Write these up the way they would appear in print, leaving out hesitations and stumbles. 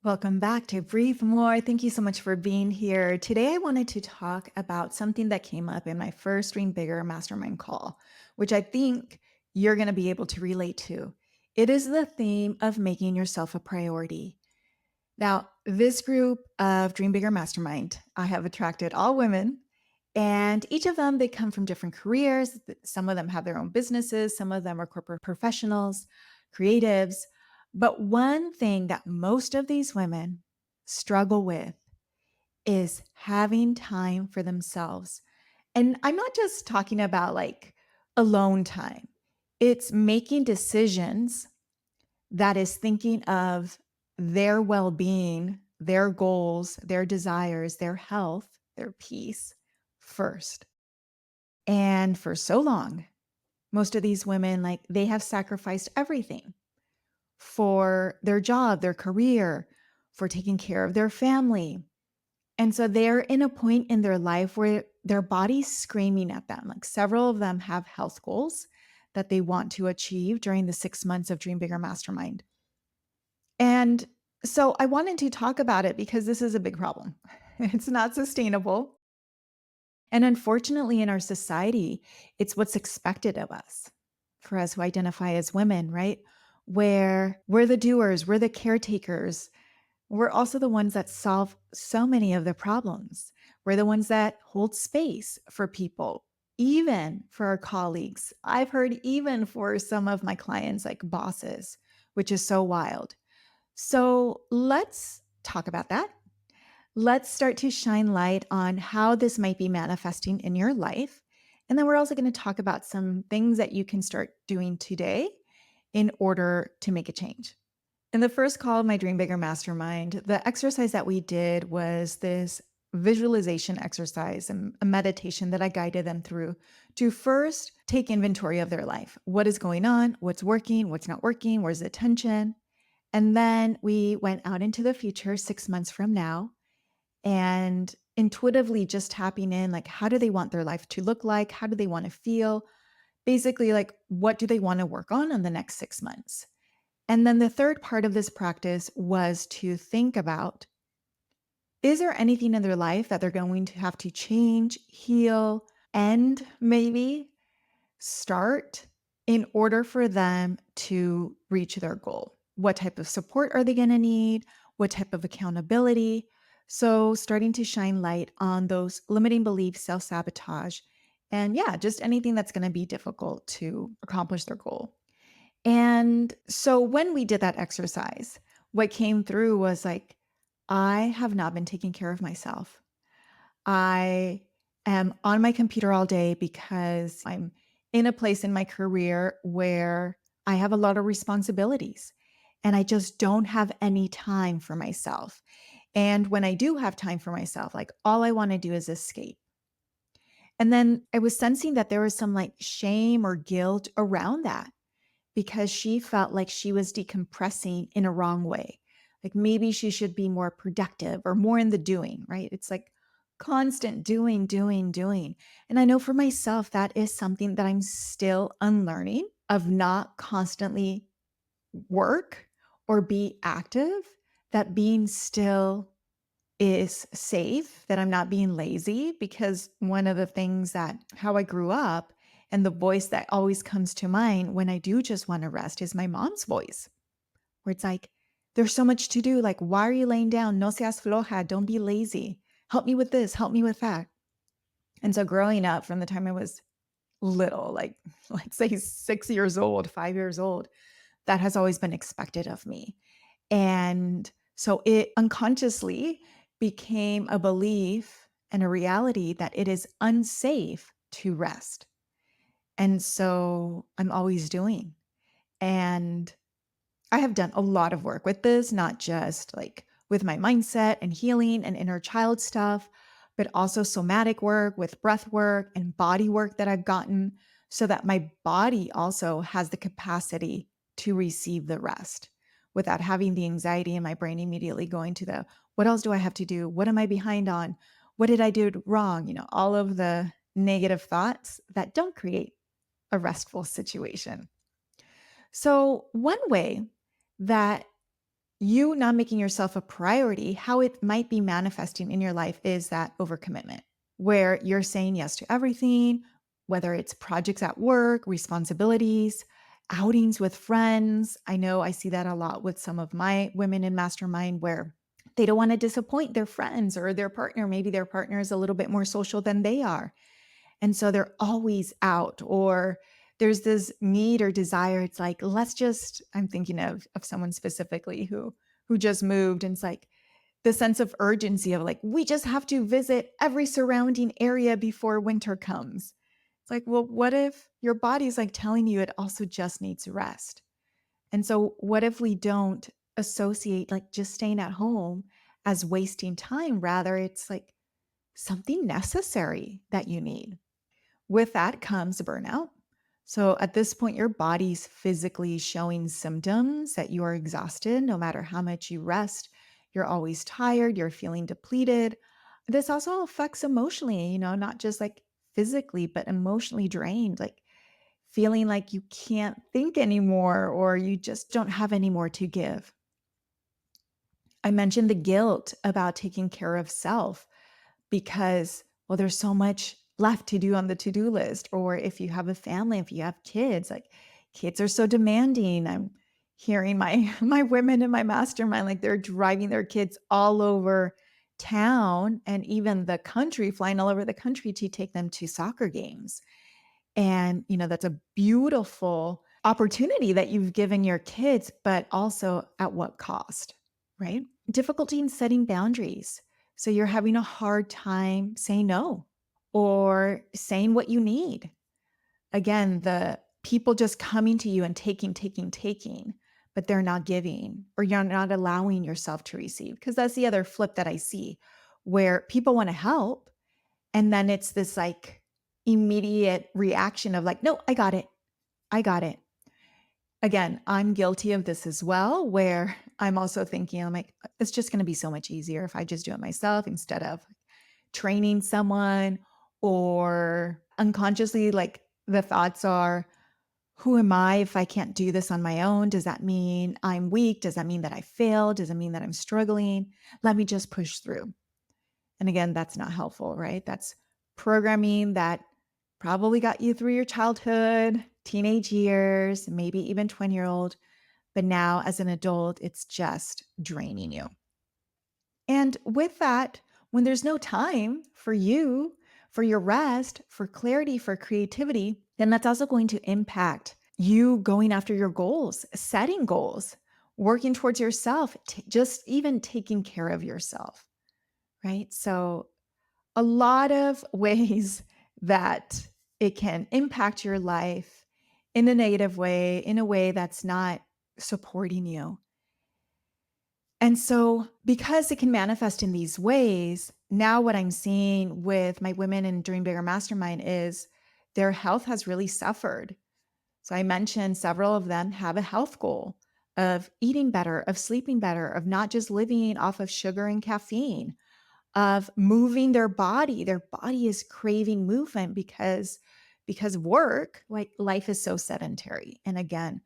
Welcome back to Breathe More. Thank you so much for being here. Today, I wanted to talk about something that came up in my first Dream Bigger Mastermind call, which I think you're going to be able to relate to. It is the theme of making yourself a priority. Now, this group of Dream Bigger Mastermind, I have attracted all women, and each of them, they come from different careers. Some of them have their own businesses, some of them are corporate professionals, creatives. But one thing that most of these women struggle with is having time for themselves. And I'm not just talking about like alone time, it's making decisions that is thinking of their well being, their goals, their desires, their health, their peace first. And for so long, most of these women, like they have sacrificed everything for their job, their career, for taking care of their family. And so they're in a point in their life where their body's screaming at them. Like several of them have health goals that they want to achieve during the 6 months of Dream Bigger Mastermind. And so I wanted to talk about it because this is a big problem. It's not sustainable. And unfortunately, in our society, it's what's expected of us for us who identify as women, right? Where we're the doers, we're the caretakers. We're also the ones that solve so many of the problems. We're the ones that hold space for people, even for our colleagues. I've heard even for some of my clients, like bosses, which is so wild. So let's talk about that. Let's start to shine light on how this might be manifesting in your life. And then we're also going to talk about some things that you can start doing today in order to make a change. In the first call of my Dream Bigger Mastermind, the exercise that we did was this visualization exercise and a meditation that I guided them through to first take inventory of their life. What is going on? What's working? What's not working? Where's the tension? And then we went out into the future 6 months from now and intuitively just tapping in like, how do they want their life to look like? How do they want to feel? Basically, like, what do they want to work on in the next 6 months? And then the third part of this practice was to think about, is there anything in their life that they're going to have to change, heal, and maybe start in order for them to reach their goal? What type of support are they going to need? What type of accountability? So, starting to shine light on those limiting beliefs, self sabotage, and yeah, just anything that's going to be difficult to accomplish their goal. And so, when we did that exercise, what came through was like, I have not been taking care of myself. I am on my computer all day because I'm in a place in my career where I have a lot of responsibilities and I just don't have any time for myself. And when I do have time for myself, like all I want to do is escape. And then I was sensing that there was some like shame or guilt around that because she felt like she was decompressing in a wrong way. Like maybe she should be more productive or more in the doing, right? It's like constant doing, doing, doing. And I know for myself, that is something that I'm still unlearning of not constantly work or be active, that being still is safe, that I'm not being lazy. Because one of the things that how I grew up and the voice that always comes to mind when I do just want to rest is my mom's voice, where it's like, there's so much to do. Like, why are you laying down? No seas floja. Don't be lazy. Help me with this. Help me with that. And so growing up from the time I was little, like let's say 6 years old, 5 years old, that has always been expected of me. And so it unconsciously became a belief and a reality that it is unsafe to rest. And so I'm always doing. And I have done a lot of work with this, not just like with my mindset and healing and inner child stuff, but also somatic work with breath work and body work that I've gotten so that my body also has the capacity to receive the rest without having the anxiety in my brain immediately going to the what else do I have to do? What am I behind on? What did I do wrong? All of the negative thoughts that don't create a restful situation. So, one way that you not making yourself a priority, how it might be manifesting in your life is that overcommitment, where you're saying yes to everything, whether it's projects at work, responsibilities, outings with friends. I know I see that a lot with some of my women in mastermind where they don't want to disappoint their friends or their partner. Maybe their partner is a little bit more social than they are. And so they're always out, or there's this need or desire. It's like, let's just, I'm thinking of someone specifically who just moved. And it's like the sense of urgency of like, we just have to visit every surrounding area before winter comes. It's like, well, what if your body's like telling you it also just needs rest? And so what if we don't associate like just staying at home as wasting time? Rather, it's like something necessary that you need. With that comes burnout. So at this point, your body's physically showing symptoms that you are exhausted no matter how much you rest. You're always tired, you're feeling depleted. This also affects emotionally, not just like physically, but emotionally drained, like feeling like you can't think anymore or you just don't have any more to give. I mentioned the guilt about taking care of self because, well, there's so much left to do on the to-do list. Or if you have a family, if you have kids, like kids are so demanding. I'm hearing my my women in my mastermind, like they're driving their kids all over town and even the country, flying all over the country to take them to soccer games. And, that's a beautiful opportunity that you've given your kids, but also at what cost, right? Difficulty in setting boundaries. So you're having a hard time saying no or saying what you need. Again, the people just coming to you and taking, taking, taking, but they're not giving, or you're not allowing yourself to receive. Because that's the other flip that I see where people want to help. And then it's this like immediate reaction of like, no, I got it. I got it. Again, I'm guilty of this as well, where I'm also thinking, I'm like, it's just going to be so much easier if I just do it myself instead of training someone, or unconsciously, like the thoughts are, who am I if I can't do this on my own? Does that mean I'm weak? Does that mean that I failed? Does it mean that I'm struggling? Let me just push through. And again, that's not helpful, right? That's programming that probably got you through your childhood, teenage years, maybe even 20-year-old. But now as an adult, it's just draining you. And with that, when there's no time for you, for your rest, for clarity, for creativity, then that's also going to impact you going after your goals, setting goals, working towards yourself, just even taking care of yourself, right? So, a lot of ways that it can impact your life in a negative way, in a way that's not supporting you. And so, because it can manifest in these ways, now what I'm seeing with my women in Dream Bigger Mastermind is their health has really suffered. So, I mentioned several of them have a health goal of eating better, of sleeping better, of not just living off of sugar and caffeine, of moving their body. Their body is craving movement because work, like life is so sedentary. And again,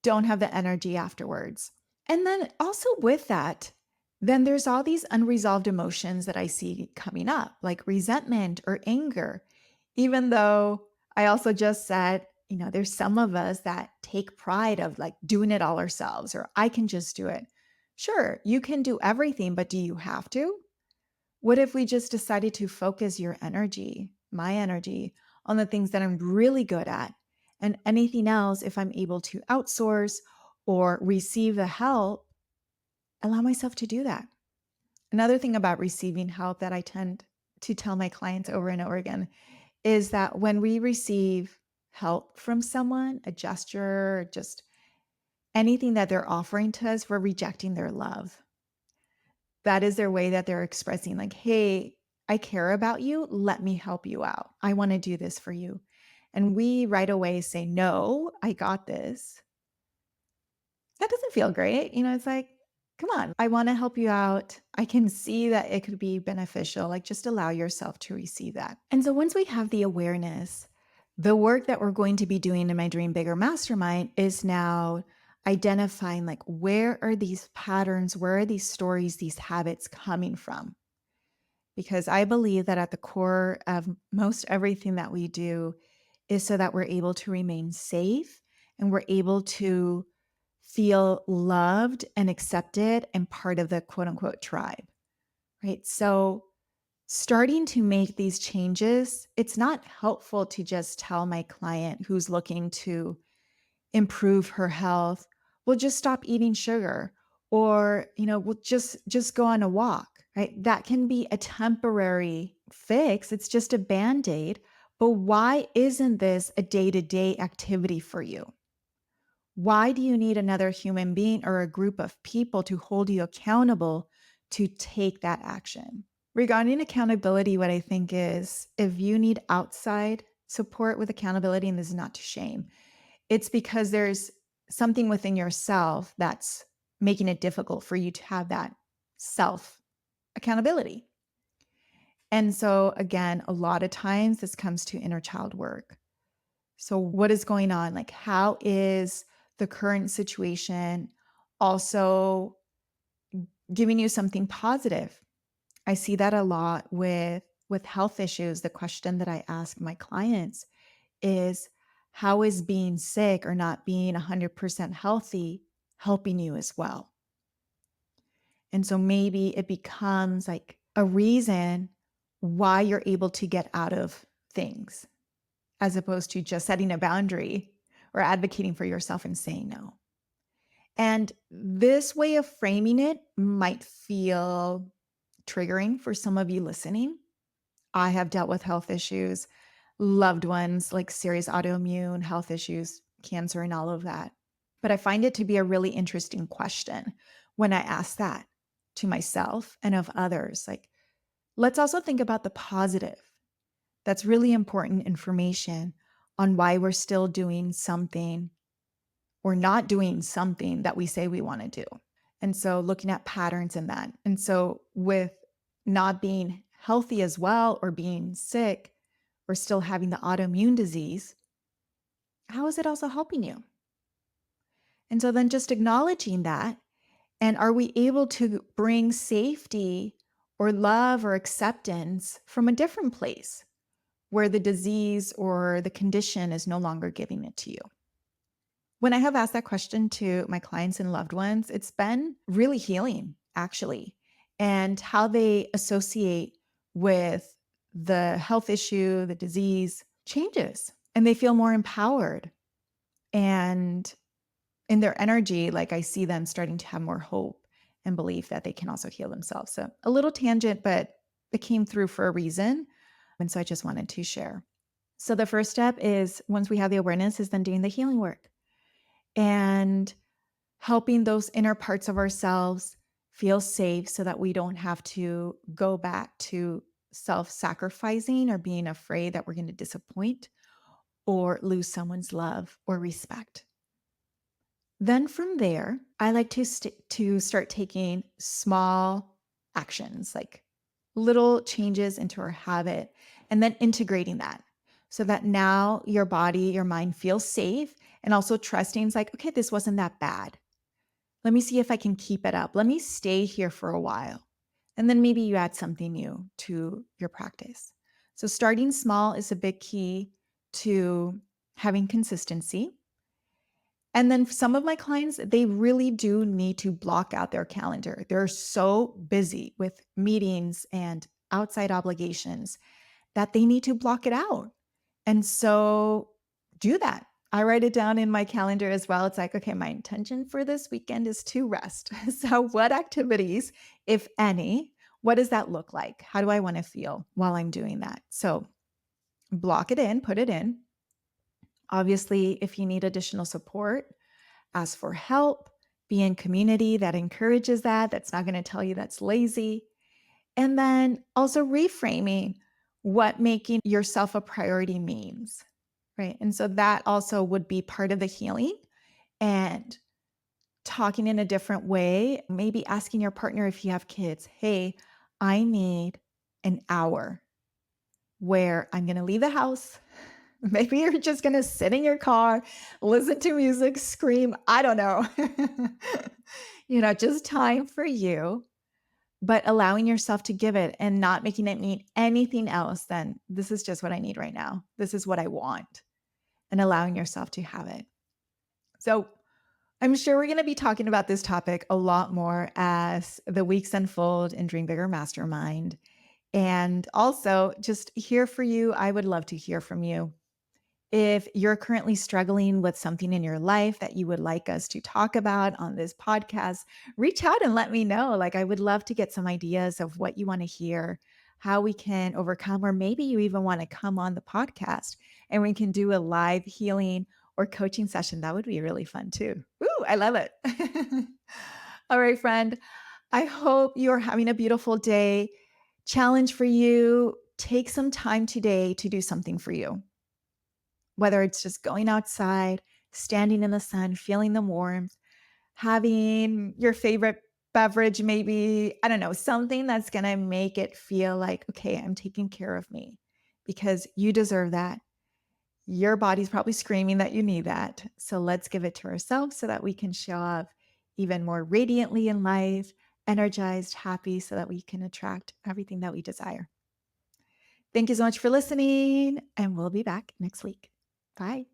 don't have the energy afterwards. And then also with that, then there's all these unresolved emotions that I see coming up, like resentment or anger. Even though I also just said, there's some of us that take pride of like doing it all ourselves, or I can just do it. Sure, you can do everything, but do you have to? What if we just decided to focus your energy, my energy, on the things that I'm really good at? And anything else, if I'm able to outsource or receive the help, allow myself to do that. Another thing about receiving help that I tend to tell my clients over and over again is that when we receive help from someone, a gesture, just anything that they're offering to us, we're rejecting their love. That is their way that they're expressing, like, hey, I care about you. Let me help you out. I want to do this for you. And we right away say, no, I got this. That doesn't feel great. It's like, come on, I want to help you out. I can see that it could be beneficial. Like, just allow yourself to receive that. And so once we have the awareness, the work that we're going to be doing in my Dream Bigger Mastermind is now identifying like where are these patterns, where are these stories, these habits coming from? Because I believe that at the core of most everything that we do is so that we're able to remain safe and we're able to feel loved and accepted and part of the quote unquote tribe, right? So, starting to make these changes, it's not helpful to just tell my client who's looking to improve her health, "Well, just stop eating sugar," or, "Well, just go on a walk," right? That can be a temporary fix. It's just a Band-Aid. But why isn't this a day-to-day activity for you? Why do you need another human being or a group of people to hold you accountable to take that action? Regarding accountability, what I think is if you need outside support with accountability, and this is not to shame, it's because there's something within yourself that's making it difficult for you to have that self accountability. And so, again, a lot of times this comes to inner child work. So, what is going on? Like, how is the current situation also giving you something positive? I see that a lot with health issues. The question that I ask my clients is, how is being sick or not being 100% healthy helping you as well? And so maybe it becomes like a reason why you're able to get out of things as opposed to just setting a boundary or advocating for yourself and saying no. And this way of framing it might feel triggering for some of you listening. I have dealt with health issues, loved ones like serious autoimmune health issues, cancer, and all of that. But I find it to be a really interesting question when I ask that to myself and of others. Like, let's also think about the positive. That's really important information on why we're still doing something or not doing something that we say we want to do. And so looking at patterns in that. And so with not being healthy as well or being sick or still having the autoimmune disease, how is it also helping you? And so then just acknowledging that. And are we able to bring safety or love or acceptance from a different place where the disease or the condition is no longer giving it to you? When I have asked that question to my clients and loved ones, it's been really healing, actually, and how they associate with the health issue, the disease changes, and they feel more empowered. And in their energy, like I see them starting to have more hope and belief that they can also heal themselves. So a little tangent, but it came through for a reason. And so I just wanted to share. So the first step is once we have the awareness, is then doing the healing work and helping those inner parts of ourselves feel safe so that we don't have to go back to self sacrificing or being afraid that we're going to disappoint or lose someone's love or respect. Then from there, I like to start taking small actions, like little changes into our habit, and then integrating that so that now your body, your mind feels safe and also trusting it's like, okay, this wasn't that bad. Let me see if I can keep it up. Let me stay here for a while. And then maybe you add something new to your practice. So starting small is a big key to having consistency. And then some of my clients, they really do need to block out their calendar. They're so busy with meetings and outside obligations that they need to block it out. And so do that. I write it down in my calendar as well. It's like, okay, my intention for this weekend is to rest. So, what activities, if any, what does that look like? How do I want to feel while I'm doing that? So, block it in, put it in. Obviously, if you need additional support, ask for help, be in community that encourages that, that's not going to tell you that's lazy. And then also reframing what making yourself a priority means, right? And so that also would be part of the healing and talking in a different way, maybe asking your partner if you have kids, hey, I need an hour where I'm going to leave the house. Maybe you're just going to sit in your car, listen to music, scream. I don't know. Just time for you, but allowing yourself to give it and not making it need anything else than this is just what I need right now. This is what I want, and allowing yourself to have it. So, I'm sure we're going to be talking about this topic a lot more as the weeks unfold in Dream Bigger Mastermind. And also, just here for you, I would love to hear from you. If you're currently struggling with something in your life that you would like us to talk about on this podcast, reach out and let me know. Like, I would love to get some ideas of what you want to hear, how we can overcome, or maybe you even want to come on the podcast and we can do a live healing or coaching session. That would be really fun too. Ooh, I love it. All right, friend. I hope you're having a beautiful day. Challenge for you, take some time today to do something for you, whether it's just going outside, standing in the sun, feeling the warmth, having your favorite beverage, maybe, I don't know, something that's going to make it feel like, okay, I'm taking care of me because you deserve that. Your body's probably screaming that you need that. So let's give it to ourselves so that we can show up even more radiantly in life, energized, happy, so that we can attract everything that we desire. Thank you so much for listening, and we'll be back next week. Bye.